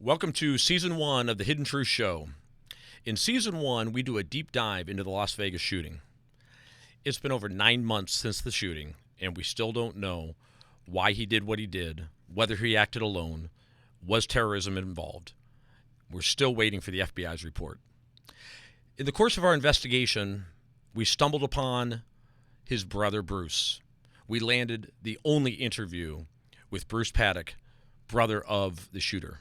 Welcome to Season 1 of The Hidden Truth Show. In Season 1, we do a deep dive into the Las Vegas shooting. It's been over 9 months since the shooting, and we still don't know why he did what he did, whether he acted alone, was terrorism involved. We're still waiting for the FBI's report. In the course of our investigation, we stumbled upon his brother, Bruce. We landed the only interview with Bruce Paddock, brother of the shooter.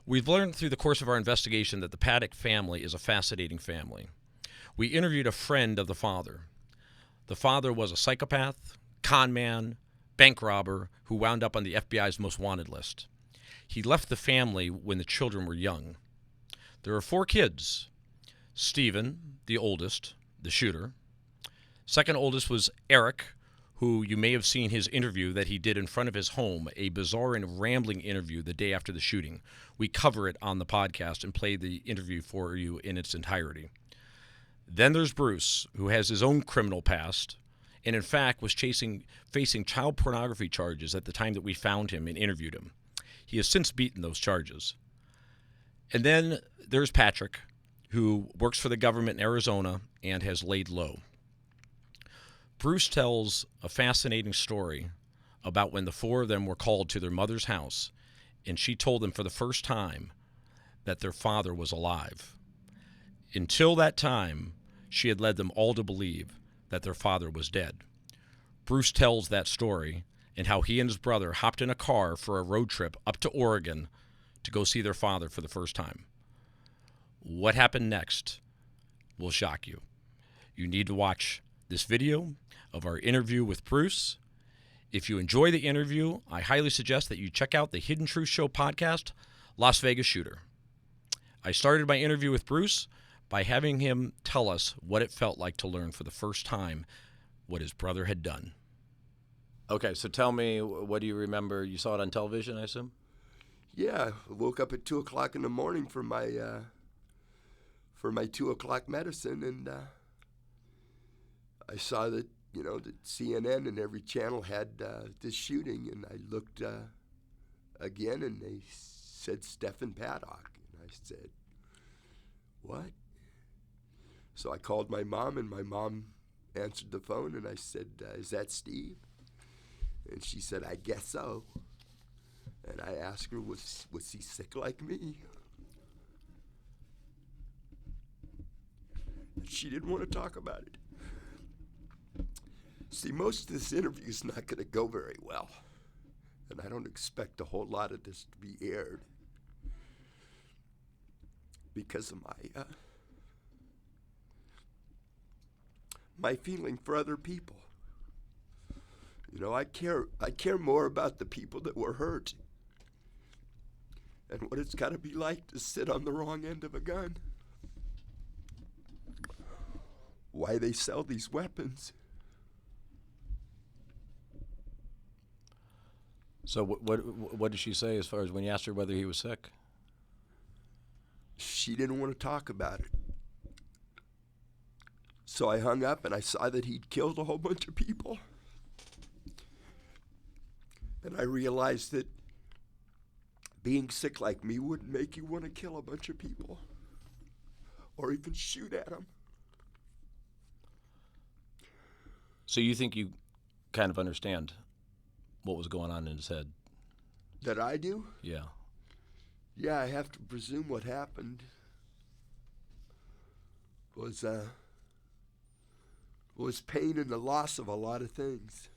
We've learned through the course of our investigation that the Paddock family is a fascinating family. We interviewed a friend of the father. The father was a psychopath, con man, bank robber who wound up on the FBI's most wanted list. He left the family when the children were young. There are 4 kids. Stephen, the oldest, the shooter. Second oldest was Eric, who you may have seen his interview that he did in front of his home, a bizarre and rambling interview the day after the shooting. We cover it on the podcast and play the interview for you in its entirety. Then there's Bruce, who has his own criminal past, and in fact was facing child pornography charges at the time that we found him and interviewed him. He has since beaten those charges. And then there's Patrick, who works for the government in Arizona and has laid low. Bruce tells a fascinating story about when the 4 of them were called to their mother's house, and she told them for the first time that their father was alive. Until that time, she had led them all to believe that their father was dead. Bruce tells that story and how he and his brother hopped in a car for a road trip up to Oregon to go see their father for the first time. What happened next will shock you. You need to watch this video of our interview with Bruce. If you enjoy the interview, I highly suggest that you check out the Hidden Truth Show podcast, Las Vegas Shooter. I started my interview with Bruce by having him tell us what it felt like to learn for the first time what his brother had done. Okay, so tell me, what do you remember? You saw it on television, I assume? Yeah, I woke up at 2 o'clock in the morning for my 2 o'clock medicine, and I saw that, that CNN and every channel had this shooting, and I looked again, and they said Stephen Paddock, and I said, what? So I called my mom, and my mom answered the phone, and I said, is that Steve? And she said, I guess so. And I asked her, was he sick like me? And she didn't want to talk about it. See, most of this interview is not going to go very well. And I don't expect a whole lot of this to be aired because of my feeling for other people. I care more about the people that were hurt and what it's got to be like to sit on the wrong end of a gun. Why they sell these weapons. So what did she say as far as when you asked her whether he was sick? She didn't want to talk about it. So I hung up, and I saw that he'd killed a whole bunch of people. And I realized that being sick like me wouldn't make you want to kill a bunch of people or even shoot at them. So you think you kind of understand what was going on in his head? That I do? Yeah. Yeah, I have to presume what happened was pain and the loss of a lot of things.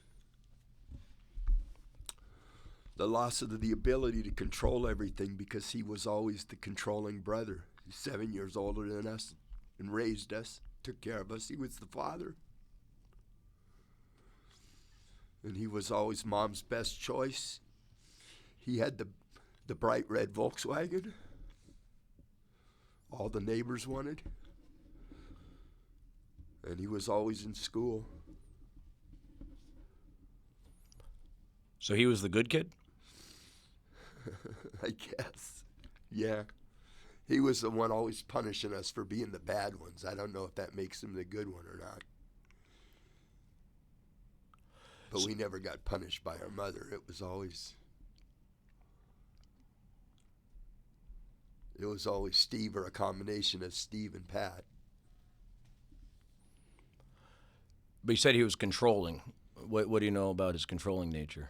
The loss of the ability to control everything because he was always the controlling brother. He's 7 years older than us and raised us, took care of us. He was the father. And he was always Mom's best choice. He had the bright red Volkswagen all the neighbors wanted. And he was always in school. So he was the good kid? I guess. Yeah. He was the one always punishing us for being the bad ones. I don't know if that makes him the good one or not. But we never got punished by our mother. It was always It was always Steve or a combination of Steve and Pat. But you said he was controlling. What do you know about his controlling nature?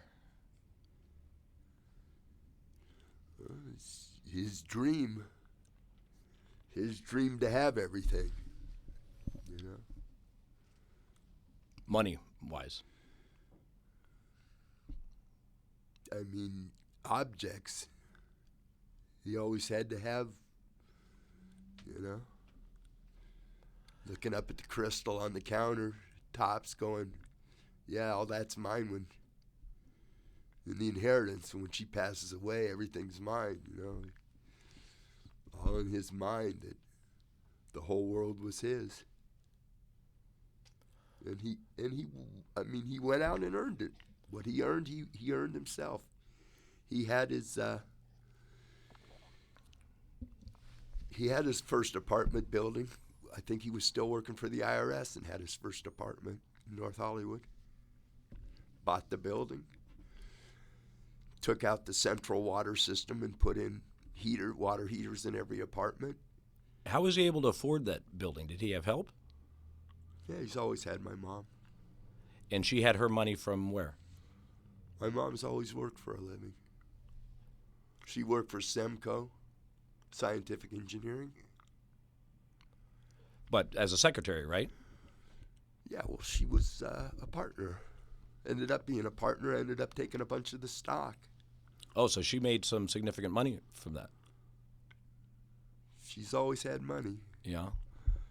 It's his dream. His dream to have everything. You know? Money-wise. I mean, objects. He always had to have, you know, looking up at the crystal on the counter tops going, yeah, all that's mine when in the inheritance. When she passes away, everything's mine, you know. All in his mind that the whole world was his. And he I mean, he went out and earned it. What he earned, he earned himself. He had his first apartment building. I think he was still working for the IRS and had his first apartment in North Hollywood. Bought the building. Took out the central water system and put in water heaters in every apartment. How was he able to afford that building? Did he have help? Yeah, he's always had my mom. And she had her money from where? My mom's always worked for a living. She worked for Semco, Scientific Engineering. But as a secretary, right? Yeah, well, she was a partner. Ended up being a partner, ended up taking a bunch of the stock. Oh, so she made some significant money from that. She's always had money. Yeah.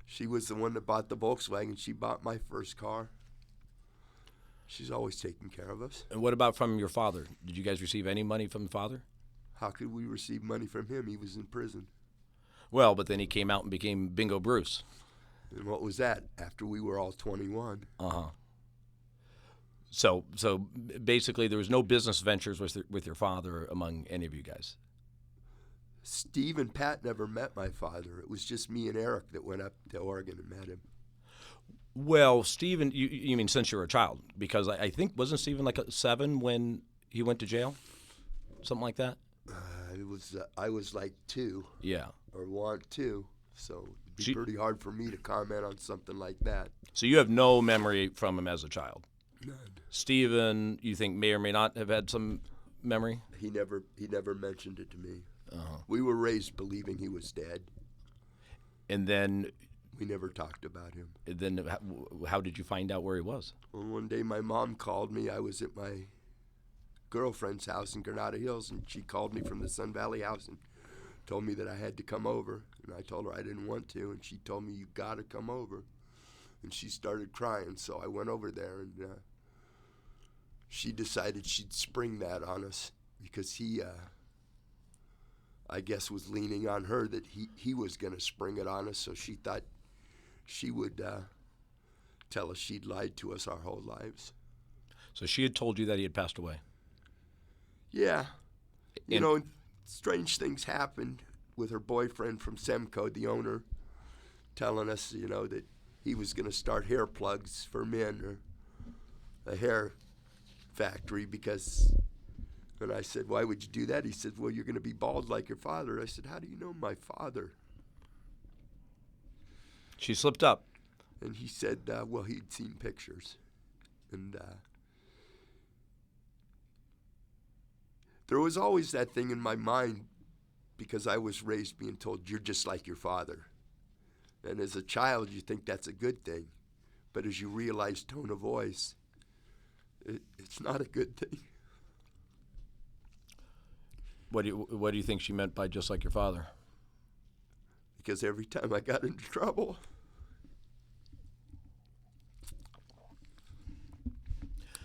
She was the one that bought the Volkswagen. She bought my first car. She's always taken care of us. And what about from your father? Did you guys receive any money from the father? How could we receive money from him? He was in prison. Well, but then he came out and became Bingo Bruce. And what was that? After we were all 21. Uh-huh. So basically there was no business ventures with your father among any of you guys? Steve and Pat never met my father. It was just me and Eric that went up to Oregon and met him. Well, Stephen, you mean since you were a child? Because I think, wasn't Stephen like 7 when he went to jail? Something like that? I was like 2. Yeah. Or 2. So it'd be pretty hard for me to comment on something like that. So you have no memory from him as a child? None. Stephen, you think may or may not have had some memory? He never mentioned it to me. Uh-huh. We were raised believing he was dead. And then we never talked about him. Then how did you find out where he was? Well, one day my mom called me. I was at my girlfriend's house in Granada Hills, and she called me from the Sun Valley house and told me that I had to come over. And I told her I didn't want to, and she told me, you got to come over. And she started crying, so I went over there, and she decided she'd spring that on us because he, I guess, was leaning on her that he was going to spring it on us, so she thought she would tell us she'd lied to us our whole lives. So she had told you that he had passed away? Yeah. You know, strange things happened with her boyfriend from Semco, the owner, telling us, you know, that he was going to start hair plugs for men or a hair factory because when I said, why would you do that? He said, well, you're going to be bald like your father. I said, how do you know my father? She slipped up. And he said, well, he'd seen pictures. And there was always that thing in my mind because I was raised being told, you're just like your father. And as a child, you think that's a good thing. But as you realize tone of voice, it's not a good thing. What do you think she meant by just like your father? Because every time I got into trouble,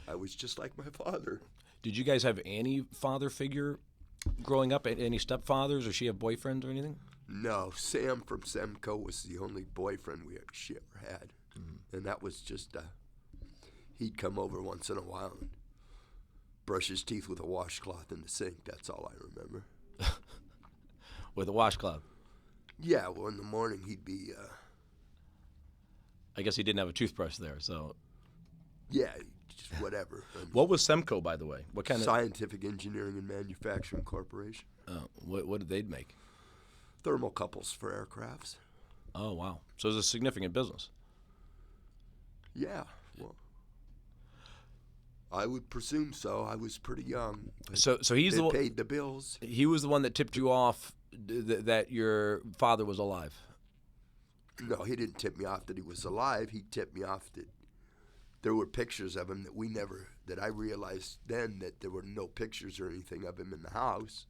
I was just like my father. Did you guys have any father figure growing up? Any stepfathers, or she have boyfriends or anything? No, Sam from Semco was the only boyfriend she ever had. Mm-hmm. And that was just, he'd come over once in a while and brush his teeth with a washcloth in the sink. That's all I remember. With a washcloth? Yeah, well, in the morning he'd be... I guess he didn't have a toothbrush there, so... Yeah, just whatever. What was Semco, by the way? What kind Scientific Engineering and Manufacturing Corporation. What did they make? thermocouples for aircrafts. Oh, wow. So it's a significant business. Yeah, well, I would presume so. I was pretty young. So he's the one, paid the bills. he was the one that tipped you off that your father was alive. No, he didn't tip me off that he was alive. He tipped me off that there were pictures of him that I realized then that there were no pictures or anything of him in the house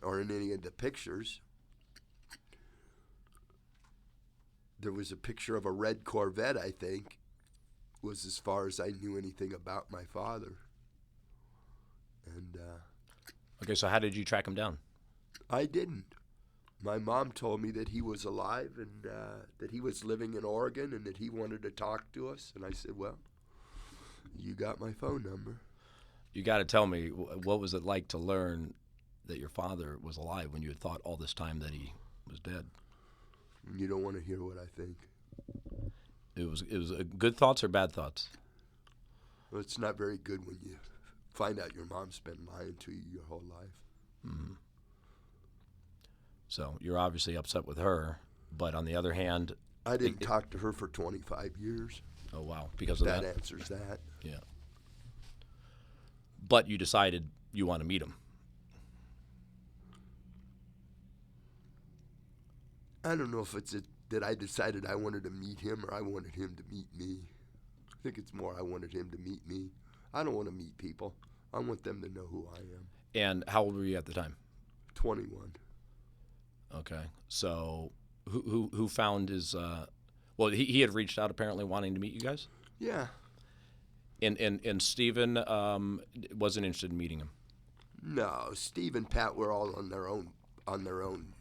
or in any of the pictures. There was a picture of a red Corvette, I think, was as far as I knew anything about my father. And Okay, so how did you track him down? I didn't. My mom told me that he was alive and that he was living in Oregon and that he wanted to talk to us. And I said, well, you got my phone number. You got to tell me, what was it like to learn that your father was alive when you had thought all this time that he was dead? You don't want to hear what I think. It was good thoughts or bad thoughts? Well, it's not very good when you find out your mom's been lying to you your whole life. Mm-hmm. So you're obviously upset with her, but on the other hand, I didn't talk to her for 25 years. Oh, wow. Because of that? That answers that. Yeah. But you decided you want to meet him. I don't know if it's that I decided I wanted to meet him or I wanted him to meet me. I think it's more I wanted him to meet me. I don't want to meet people. I want them to know who I am. And how old were you at the time? 21. Okay. So who found his well, he had reached out apparently wanting to meet you guys? Yeah. And Stephen wasn't interested in meeting him. No, Steve and Pat were all on their own.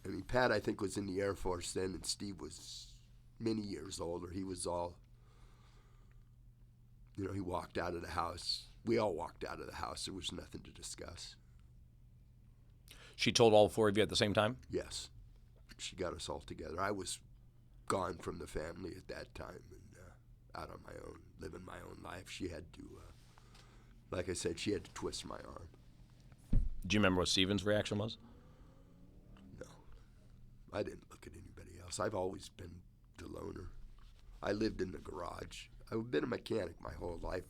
I mean, Pat, I think, was in the Air Force then, and Steve was many years older. He was all, he walked out of the house. We all walked out of the house. There was nothing to discuss. She told all four of you at the same time? Yes. She got us all together. I was gone from the family at that time and out on my own, living my own life. She had to, like I said, she had to twist my arm. Do you remember what Stephen's reaction was? I didn't look at anybody else. I've always been the loner. I lived in the garage. I've been a mechanic my whole life.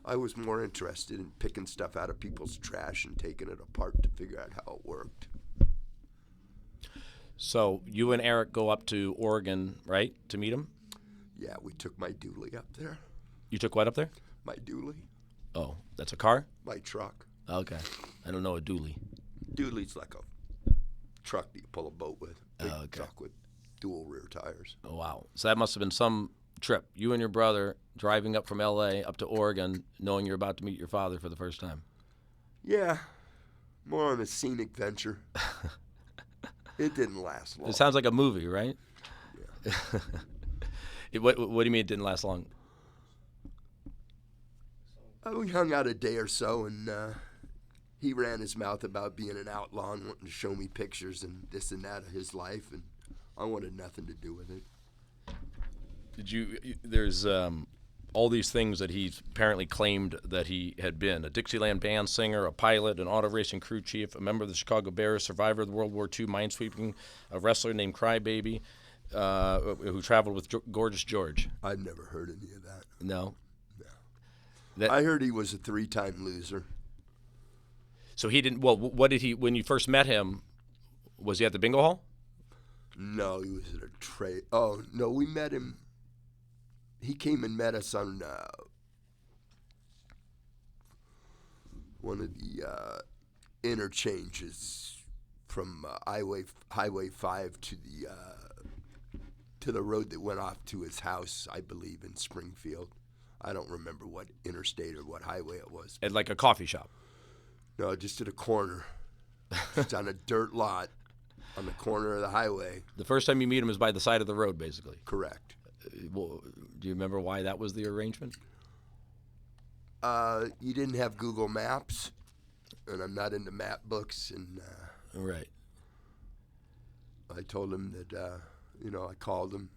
I was more interested in picking stuff out of people's trash and taking it apart to figure out how it worked. So you and Eric go up to Oregon, right, to meet him? Yeah, we took my dually up there. You took what up there? My dually. Oh, that's a car? My truck. Okay. I don't know a dually. Dually's like a truck that you pull a boat with. Big truck with dual rear tires. Oh, wow. So that must have been some trip. You and your brother driving up from L.A. up to Oregon, knowing you're about to meet your father for the first time. Yeah, more on a scenic venture. It didn't last long. It sounds like a movie, right? Yeah. What do you mean it didn't last long? We hung out a day or so, and he ran his mouth about being an outlaw and wanting to show me pictures and this and that of his life, and I wanted nothing to do with it. There's all these things that he's apparently claimed that he had been: a Dixieland band singer, a pilot, an auto racing crew chief, a member of the Chicago Bears, survivor of the World War II minesweeping, a wrestler named Crybaby, who traveled with Gorgeous George. I've never heard any of that. No? No. I heard he was a 3-time loser. So he didn't. Well, what did he? When you first met him, was he at the bingo hall? No, he was at a trade. Oh no, we met him. He came and met us on one of the interchanges from Highway 5 to the road that went off to his house, I believe, in Springfield. I don't remember what interstate or what highway it was. At like a coffee shop? No, just at a corner. It's on a dirt lot on the corner of the highway. The first time you meet him is by the side of the road, basically? Correct. Well, do you remember why that was the arrangement? You didn't have Google Maps, and I'm not into map books, and right. I told him that, I called him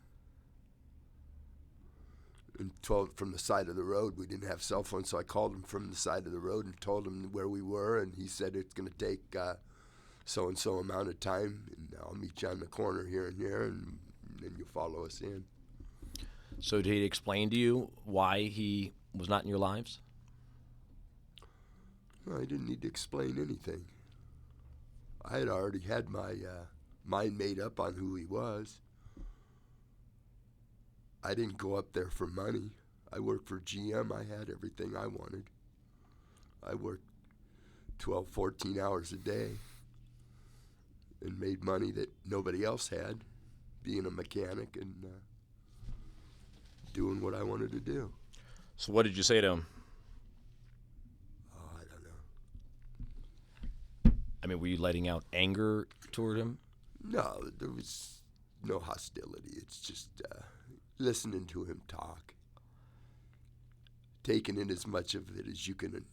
and told from the side of the road. We didn't have cell phones, so I called him from the side of the road and told him where we were, and he said it's going to take so-and-so amount of time, and I'll meet you on the corner here and there, and then you follow us in. So did he explain to you why he was not in your lives? Well, I didn't need to explain anything. I had already had my mind made up on who he was. I didn't go up there for money. I worked for GM. I had everything I wanted. I worked 12, 14 hours a day and made money that nobody else had, being a mechanic and doing what I wanted to do. So what did you say to him? Oh, I don't know. I mean, were you letting out anger toward him? No, there was no hostility. It's just listening to him talk, taking in as much of it as you can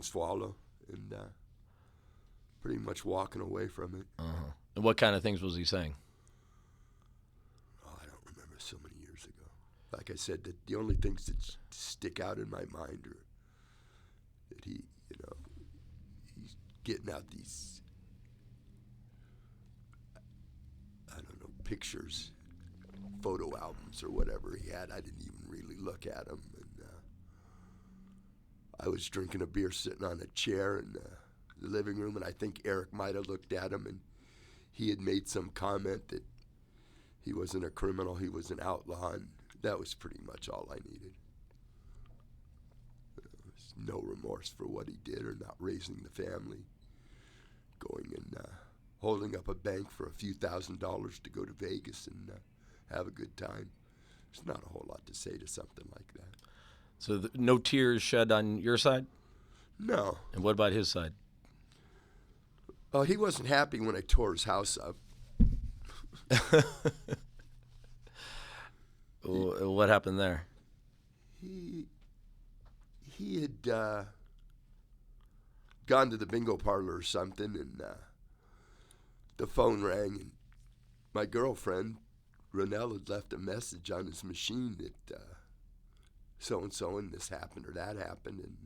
swallow, and pretty much walking away from it. Uh-huh. And what kind of things was he saying? Oh, I don't remember, so many years ago. Like I said, the only things that stick out in my mind are that he's getting out these, I don't know, pictures, photo albums or whatever he had. I didn't even really look at them. And I was drinking a beer sitting on a chair in the living room, and I think Eric might have looked at him, and he had made some comment that he wasn't a criminal, he was an outlaw, and that was pretty much all I needed. There was no remorse for what he did or not raising the family, going and holding up a bank for a few $1,000s to go to Vegas and have a good time. There's not a whole lot to say to something like that. So no tears shed on your side? No. And what about his side? Oh, he wasn't happy when I tore his house up. What happened there? He had gone to the bingo parlor or something, and the phone rang, and my girlfriend, Ronell, had left a message on his machine that so-and-so and this happened or that happened, and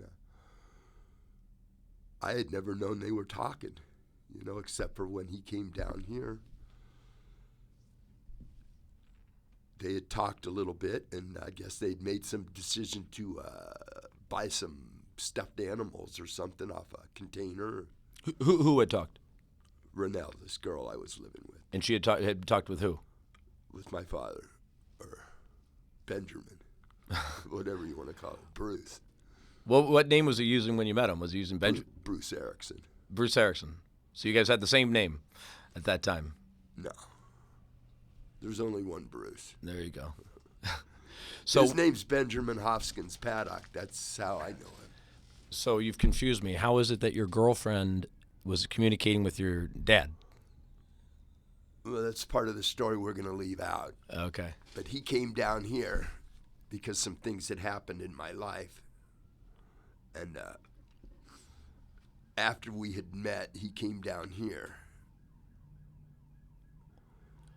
I had never known they were talking, except for when he came down here. They had talked a little bit, and I guess they'd made some decision to buy some stuffed animals or something off a container. Who had talked? Ronell, this girl I was living with. And she had talked with who? With my father, or Benjamin, whatever you want to call it, Bruce. What name was he using when you met him? Was he using Benjamin? Bruce Erickson. Bruce Erickson. So you guys had the same name at that time? No. There's only one Bruce. There you go. His name's Benjamin Hoskins Paddock. That's how I know him. So you've confused me. How is it that your girlfriend was communicating with your dad? Well, that's part of the story we're going to leave out. Okay. But he came down here because some things had happened in my life. And after we had met, he came down here.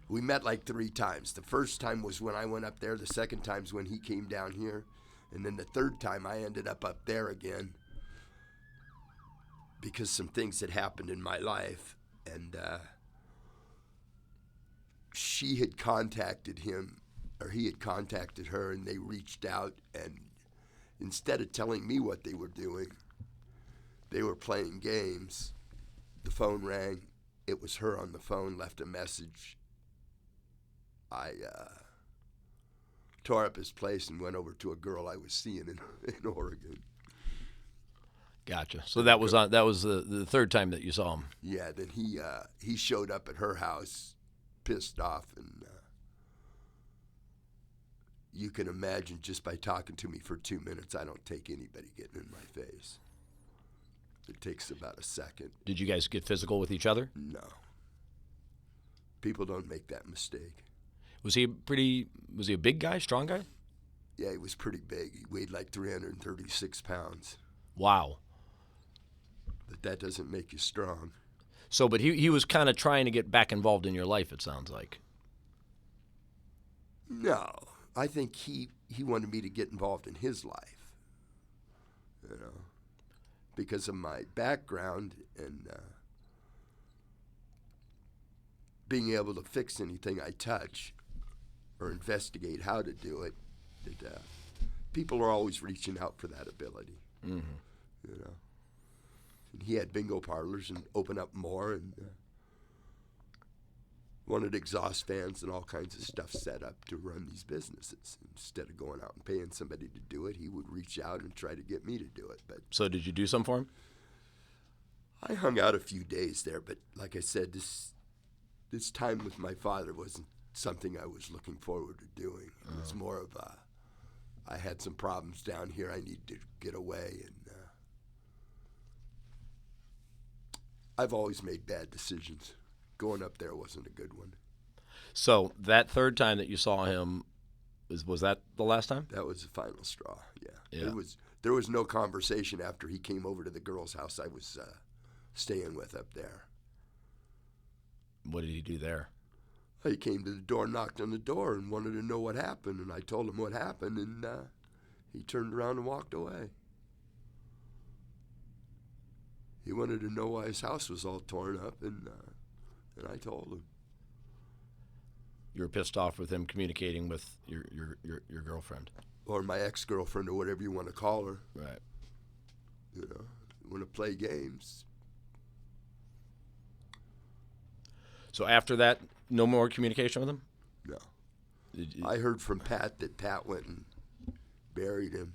We met like 3 times. The first time was when I went up there. The second time's when he came down here. And then the third time I ended up there again because some things had happened in my life. And she had contacted him, or he had contacted her, and they reached out, and instead of telling me what they were doing, they were playing games. The phone rang. It was her on the phone, left a message. I tore up his place and went over to a girl I was seeing in Oregon. Gotcha. So that was the third time that you saw him. Yeah. Then he showed up at her house, pissed off, and you can imagine just by talking to me for 2 minutes, I don't take anybody getting in my face. It takes about a second. Did you guys get physical with each other? No. People don't make that mistake. Was he a big guy, strong guy? Yeah, he was pretty big. He weighed like 336 pounds. Wow. But that doesn't make you strong. So, but he was kind of trying to get back involved in your life, it sounds like. No. I think he wanted me to get involved in his life. Because of my background and being able to fix anything I touch or investigate how to do it. People are always reaching out for that ability. Mm-hmm. You know, and he had bingo parlors and opened up more, and wanted exhaust fans and all kinds of stuff set up to run these businesses. Instead of going out and paying somebody to do it, he would reach out and try to get me to do it. But So did you do some for him? I hung out a few days there, but like I said, this time with my father wasn't something I was looking forward to doing. It was more of I had some problems down here. I needed to get away, and I've always made bad decisions. Going up there wasn't a good one. So that third time that you saw him, was that the last time? That was the final straw. Yeah. Yeah. There was no conversation after he came over to the girl's house I was staying with up there. What did he do there? He came to the door, knocked on the door, and wanted to know what happened. And I told him what happened, and he turned around and walked away. He wanted to know why his house was all torn up, and I told him. You were pissed off with him communicating with your girlfriend. Or my ex-girlfriend, or whatever you want to call her. Right. You know, want to play games. So after that, no more communication with him? No. I heard from Pat that Pat went and buried him.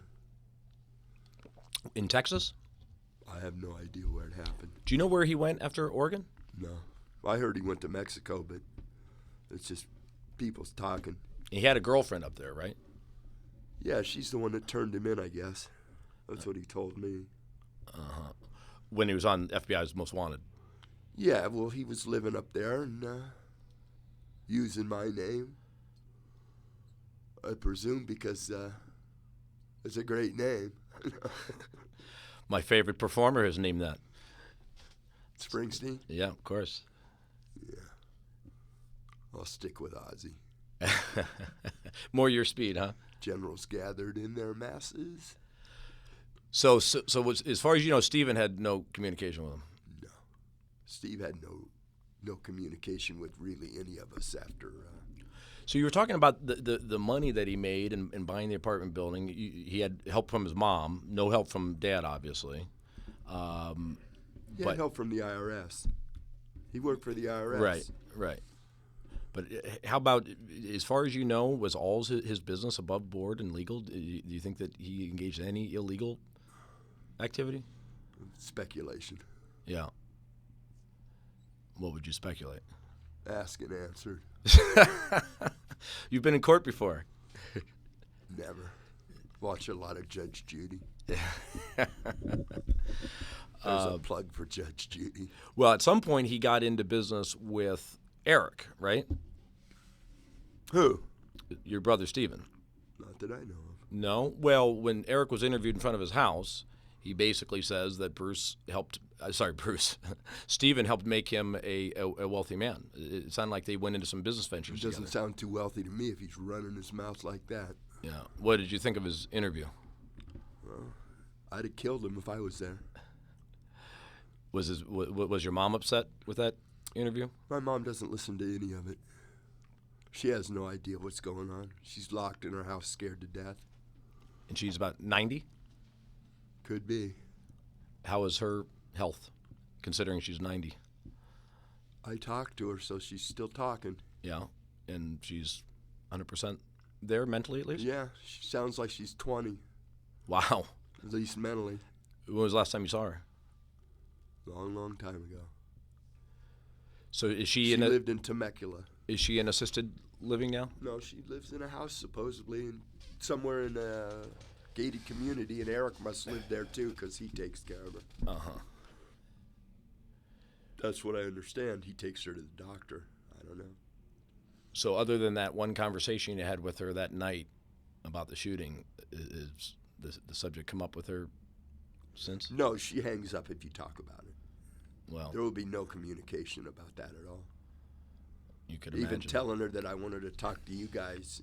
In Texas? I have no idea where it happened. Do you know where he went after Oregon? No. I heard he went to Mexico, but it's just people's talking. He had a girlfriend up there, right? Yeah, she's the one that turned him in, I guess. That's what he told me. Uh-huh. When he was on FBI's Most Wanted. Yeah, well, he was living up there and using my name, I presume, because it's a great name. My favorite performer has named that. Springsteen? Yeah, of course. Yeah. I'll stick with Ozzy. More your speed, huh? Generals gathered in their masses. So was, as far as you know, Stephen had no communication with him? No. Steve had no communication with really any of us after. So you were talking about the money that he made in buying the apartment building. He had help from his mom, no help from Dad, obviously. He had help from the IRS. He worked for the IRS. Right. But how about, as far as you know, was all his business above board and legal? Do you think that he engaged in any illegal activity? Speculation. Yeah. What would you speculate? Ask and answered. You've been in court before. Never. Watch a lot of Judge Judy. There's a plug for Judge Judy. Well, at some point he got into business with Eric, right? Who? Your brother Stephen. Not that I know of. No? Well, when Eric was interviewed in front of his house, he basically says that Stephen helped make him a wealthy man. It sounded like they went into some business ventures It doesn't together. sound too wealthy to me if he's running his mouth like that. Yeah. What did you think of his interview? Well, I'd have killed him if I was there. Was your mom upset with that interview? My mom doesn't listen to any of it. She has no idea what's going on. She's locked in her house, scared to death. And she's about 90? Could be. How is her health, considering she's 90? I talked to her, so she's still talking. Yeah, and she's 100% there mentally, at least? Yeah, she sounds like she's 20, Wow. at least mentally. When was the last time you saw her? Long, long time ago. So is she She in lived in Temecula. Is she in assisted living now? No, she lives in a house supposedly somewhere in a gated community, and Eric must live there too because he takes care of her. Uh-huh. That's what I understand. He takes her to the doctor. I don't know. So other than that one conversation you had with her that night about the shooting, is the subject come up with her since? No, she hangs up if you talk about it. Well, There will be no communication about that at all. you could imagine. Even telling her that I wanted to talk to you guys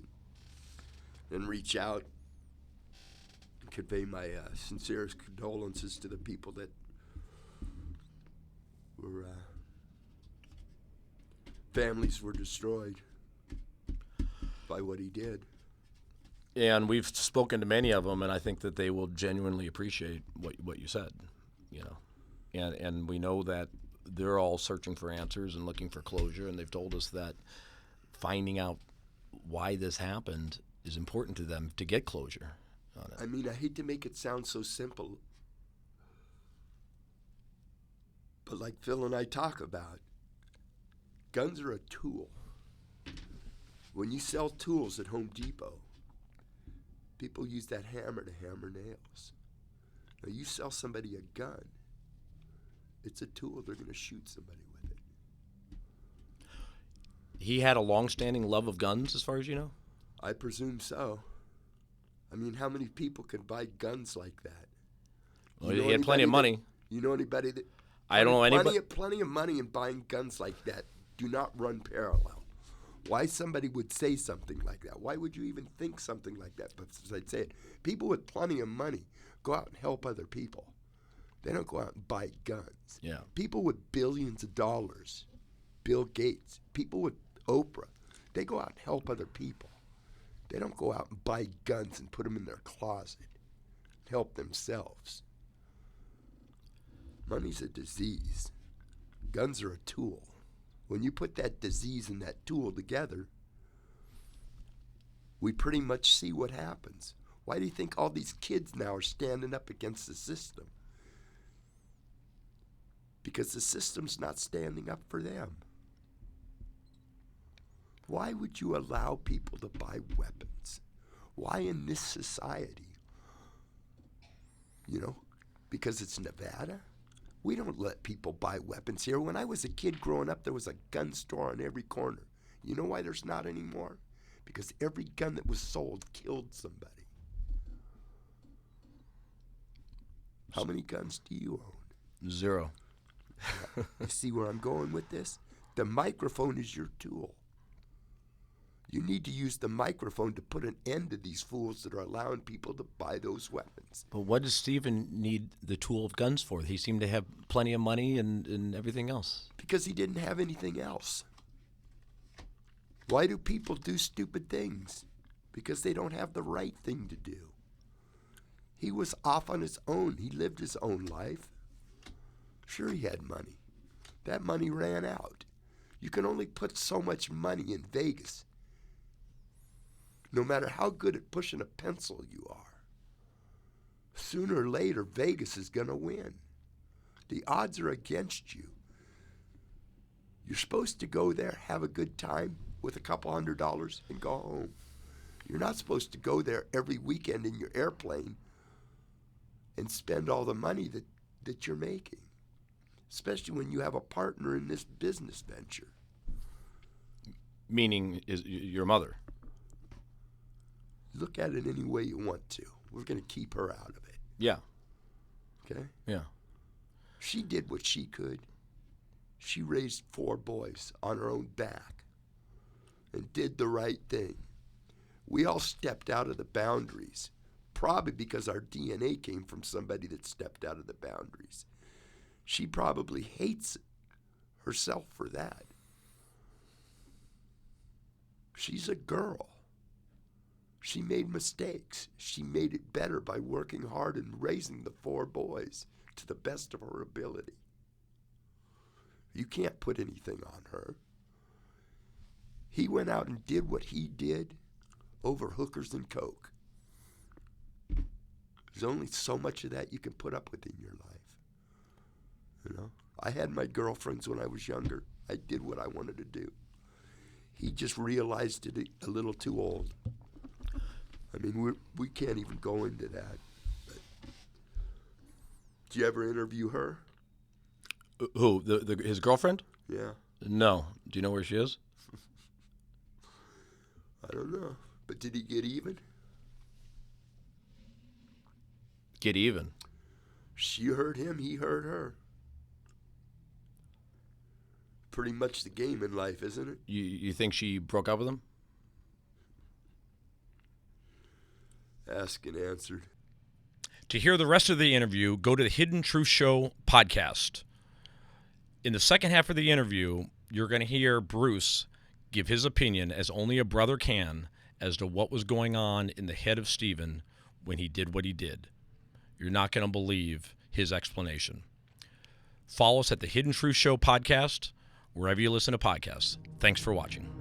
and reach out and convey my sincerest condolences to the people that were families were destroyed by what he did. And we've spoken to many of them, and I think that they will genuinely appreciate what you said, you know. And we know that they're all searching for answers and looking for closure, and they've told us that finding out why this happened is important to them to get closure on it. I mean, I hate to make it sound so simple, but like Phil and I talk about, guns are a tool. When you sell tools at Home Depot, people use that hammer to hammer nails. Now you sell somebody a gun, it's a tool. They're going to shoot somebody with it. He had a long-standing love of guns, as far as you know? I presume so. I mean, how many people can buy guns like that? Well, he had plenty of money. You know anybody that? I don't know anybody. Plenty of money in buying guns like that do not run parallel. Why somebody would say something like that? Why would you even think something like that? But as I'd say it, people with plenty of money go out and help other people. They don't go out and buy guns. Yeah. People with billions of dollars, Bill Gates, people with Oprah, they go out and help other people. They don't go out and buy guns and put them in their closet, help themselves. Money's a disease. Guns are a tool. When you put that disease and that tool together, we pretty much see what happens. Why do you think all these kids now are standing up against the system? Because the system's not standing up for them. Why would you allow people to buy weapons? Why in this society? You know, because it's Nevada? We don't let people buy weapons here. When I was a kid growing up, there was a gun store on every corner. You know why there's not anymore? Because every gun that was sold killed somebody. How many guns do you own? 0. You see where I'm going with this? The microphone is your tool. You need to use the microphone to put an end to these fools that are allowing people to buy those weapons. But what does Stephen need the tool of guns for? He seemed to have plenty of money and everything else. Because he didn't have anything else. Why do people do stupid things? Because they don't have the right thing to do. He was off on his own. He lived his own life. Sure, he had money. That money ran out. You can only put so much money in Vegas, no matter how good at pushing a pencil you are. Sooner or later, Vegas is going to win. The odds are against you. You're supposed to go there, have a good time with a couple $100 and go home. You're not supposed to go there every weekend in your airplane and spend all the money that you're making, especially when you have a partner in this business venture. Meaning is your mother? Look at it any way you want to. We're going to keep her out of it. Yeah. Okay? Yeah. She did what she could. She raised 4 boys on her own back and did the right thing. We all stepped out of the boundaries, probably because our DNA came from somebody that stepped out of the boundaries. She probably hates herself for that. She's a girl. She made mistakes. She made it better by working hard and raising the 4 boys to the best of her ability. You can't put anything on her. He went out and did what he did over hookers and coke. There's only so much of that you can put up with in your life. You know, I had my girlfriends when I was younger. I did what I wanted to do. He just realized it a little too old. I mean, we can't even go into that. But did you ever interview her? Who? His girlfriend? Yeah. No. Do you know where she is? I don't know. But did he get even? Get even? She hurt him, he hurt her. Pretty much the game in life, isn't it? You think she broke up with him? Asked and answered. To hear the rest of the interview, go to the Hidden Truth Show podcast. In the second half of the interview, you're going to hear Bruce give his opinion, as only a brother can, as to what was going on in the head of Stephen when he did what he did. You're not going to believe his explanation. Follow us at the Hidden Truth Show podcast, wherever you listen to podcasts. Thanks for watching.